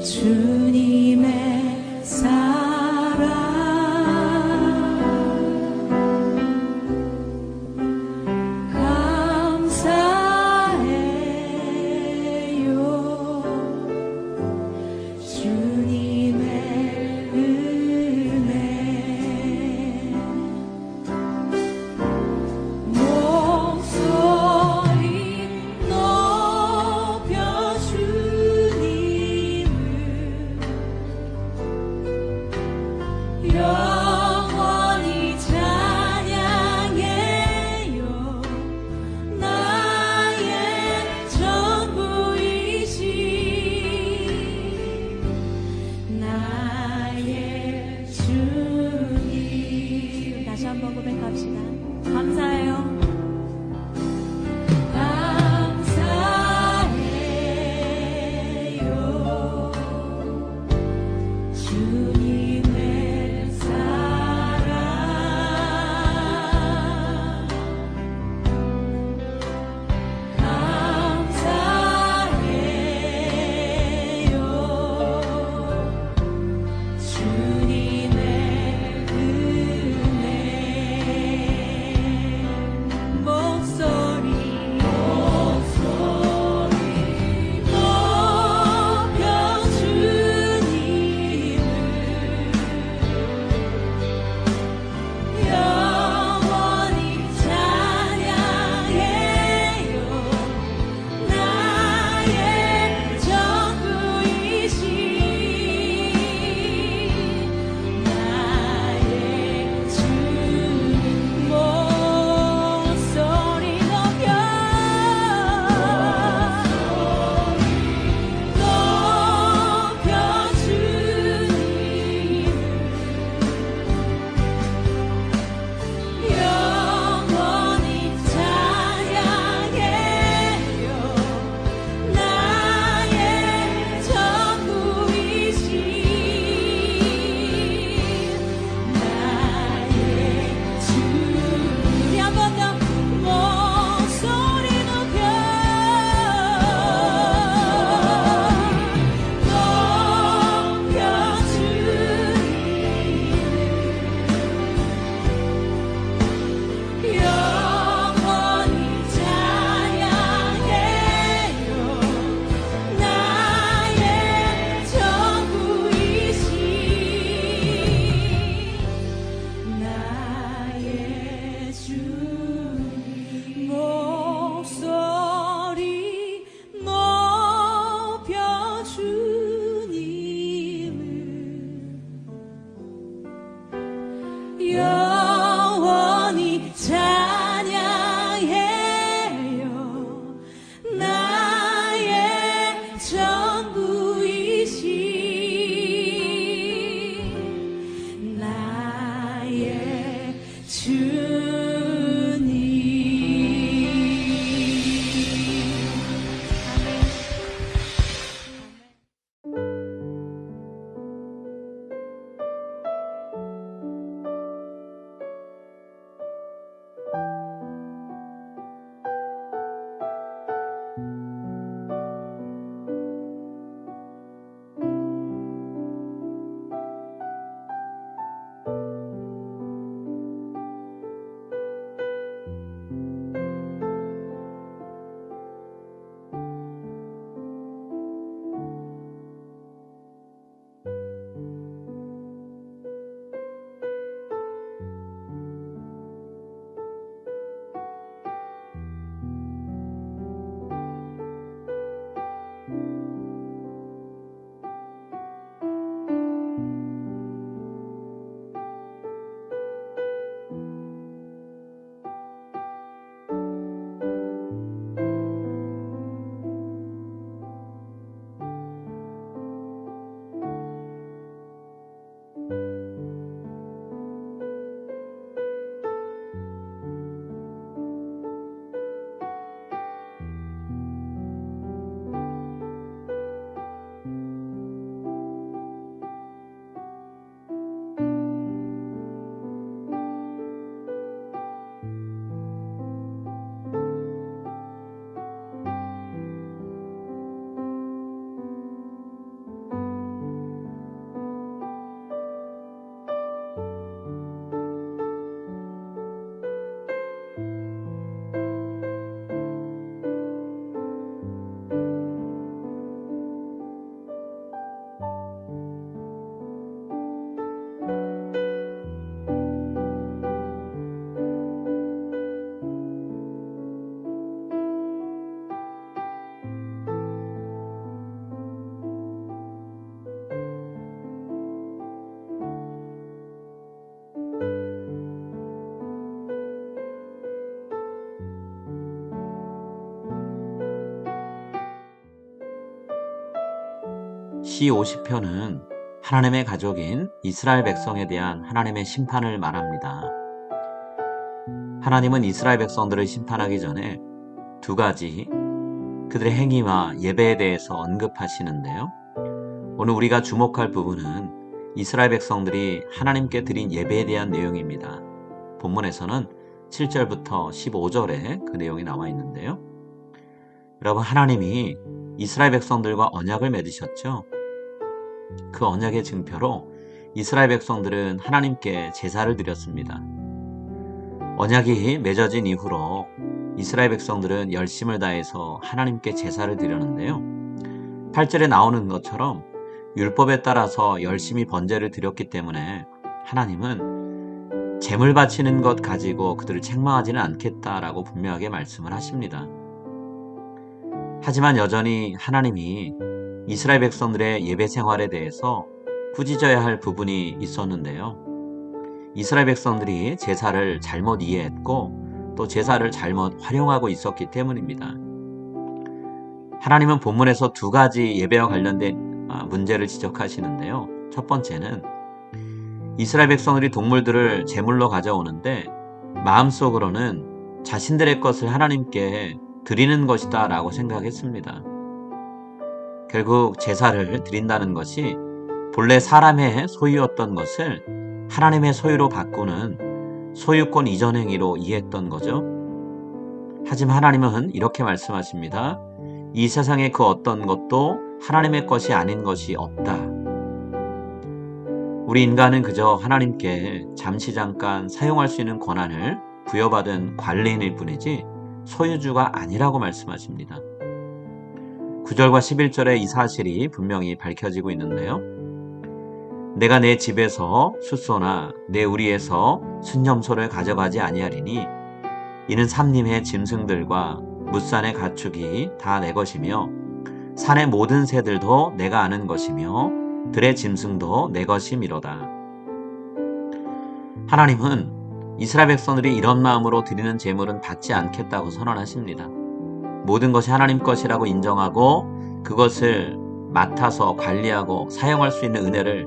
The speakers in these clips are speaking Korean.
주님의 사랑 감사해요. 주님의 은혜 목소리 높여 주님을 영원히 찬양해요. 나의 전부이신 나의 주님. 다시 한번 고백합시다. 감사해요. 감사해요. 주님의 사랑 감사해요. 주님의 은혜 목소리 높여 주님을 영원히 찬양해요. 나의 전부이신 나의 주님 목소리 높여 주님을 영원히 찬양해요. 나의 전부이신 나의 주님. 우리 한 번 더 목소리 높여 주님을 영원히 찬양해요. 나의 전부이신 나의 주님 목소리 높여 주님을 영원히 찬양해요. 나의 전부이신 나의 주님. 시 50편은 하나님의 가족인 이스라엘 백성에 대한 하나님의 심판을 말합니다. 하나님은 이스라엘 백성들을 심판하기 전에 두 가지 그들의 행위와 예배에 대해서 언급하시는데요. 오늘 우리가 주목할 부분은 이스라엘 백성들이 하나님께 드린 예배에 대한 내용입니다. 본문에서는 7절부터 15절에 그 내용이 나와 있는데요. 여러분, 하나님이 이스라엘 백성들과 언약을 맺으셨죠. 그 언약의 증표로 이스라엘 백성들은 하나님께 제사를 드렸습니다. 언약이 맺어진 이후로 이스라엘 백성들은 열심을 다해서 하나님께 제사를 드렸는데요. 8절에 나오는 것처럼 율법에 따라서 열심히 번제를 드렸기 때문에 하나님은 제물 바치는 것 가지고 그들을 책망하지는 않겠다라고 분명하게 말씀을 하십니다. 하지만 여전히 하나님이 이스라엘 백성들의 예배 생활에 대해서 꾸짖어야 할 부분이 있었는데요. 이스라엘 백성들이 제사를 잘못 이해했고 또 제사를 잘못 활용하고 있었기 때문입니다. 하나님은 본문에서 두 가지 예배와 관련된 문제를 지적하시는데요. 첫 번째는 이스라엘 백성들이 동물들을 제물로 가져오는데 마음속으로는 자신들의 것을 하나님께 드리는 것이다 라고 생각했습니다. 결국 제사를 드린다는 것이 본래 사람의 소유였던 것을 하나님의 소유로 바꾸는 소유권 이전 행위로 이해했던 거죠. 하지만 하나님은 이렇게 말씀하십니다. 이 세상의 그 어떤 것도 하나님의 것이 아닌 것이 없다. 우리 인간은 그저 하나님께 잠시 잠깐 사용할 수 있는 권한을 부여받은 관리인일 뿐이지 소유주가 아니라고 말씀하십니다. 9절과 11절에 이 사실이 분명히 밝혀지고 있는데요. 내가 내 집에서 숫소나 내 우리에서 순념소를 가져가지 아니하리니 이는 삼림의 짐승들과 뭇산의 가축이 다 내 것이며 산의 모든 새들도 내가 아는 것이며 들의 짐승도 내 것이미로다. 하나님은 이스라엘 백성들이 이런 마음으로 드리는 제물은 받지 않겠다고 선언하십니다. 모든 것이 하나님 것이라고 인정하고 그것을 맡아서 관리하고 사용할 수 있는 은혜를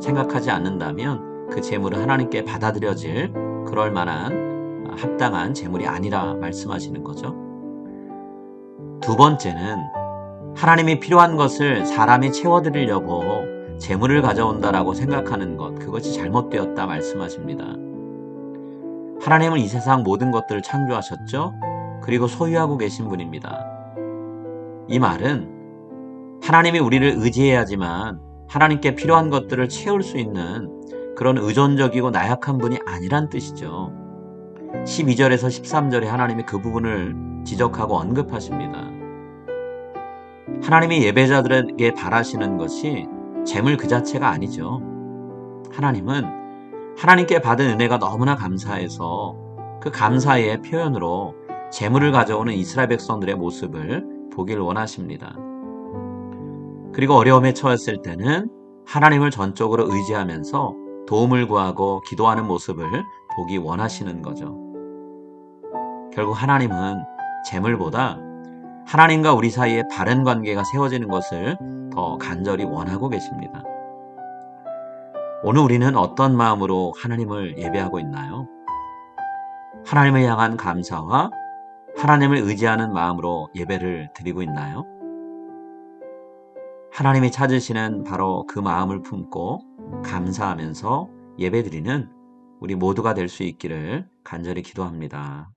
생각하지 않는다면 그 제물은 하나님께 받아들여질 그럴 만한 합당한 제물이 아니라 말씀하시는 거죠. 두 번째는 하나님이 필요한 것을 사람이 채워드리려고 제물을 가져온다라고 생각하는 것, 그것이 잘못되었다 말씀하십니다. 하나님은 이 세상 모든 것들을 창조하셨죠. 그리고 소유하고 계신 분입니다. 이 말은 하나님이 우리를 의지해야지만 하나님께 필요한 것들을 채울 수 있는 그런 의존적이고 나약한 분이 아니란 뜻이죠. 12절에서 13절에 하나님이 그 부분을 지적하고 언급하십니다. 하나님이 예배자들에게 바라시는 것이 재물 그 자체가 아니죠. 하나님은 하나님께 받은 은혜가 너무나 감사해서 그 감사의 표현으로 재물을 가져오는 이스라엘 백성들의 모습을 보길 원하십니다. 그리고 어려움에 처했을 때는 하나님을 전적으로 의지하면서 도움을 구하고 기도하는 모습을 보기 원하시는 거죠. 결국 하나님은 재물보다 하나님과 우리 사이에 바른 관계가 세워지는 것을 더 간절히 원하고 계십니다. 오늘 우리는 어떤 마음으로 하나님을 예배하고 있나요? 하나님을 향한 감사와 하나님을 의지하는 마음으로 예배를 드리고 있나요? 하나님이 찾으시는 바로 그 마음을 품고 감사하면서 예배드리는 우리 모두가 될 수 있기를 간절히 기도합니다.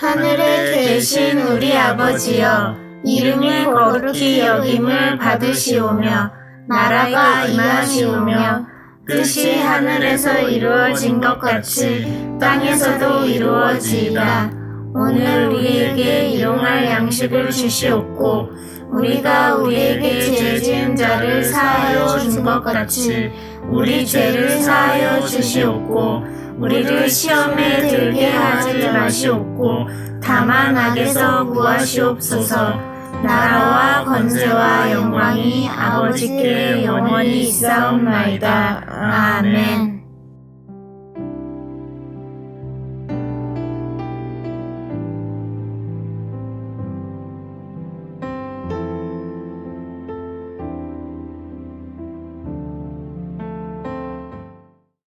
하늘에 계신 우리 아버지여, 이름이 거룩히 여김을 받으시오며 나라가 임하시오며 뜻이 하늘에서 이루어진 것 같이 땅에서도 이루어지이다. 오늘 우리에게 일용할 양식을 주시옵고 우리가 우리에게 죄 지은 자를 사하여 준 것 같이 우리 죄를 사하여 주시옵고 우리를 시험에 들게 하지 마시옵고 다만 악에서 구하시옵소서. 나라와 권세와 영광이 아버지께 영원히 있사옵나이다. 아멘.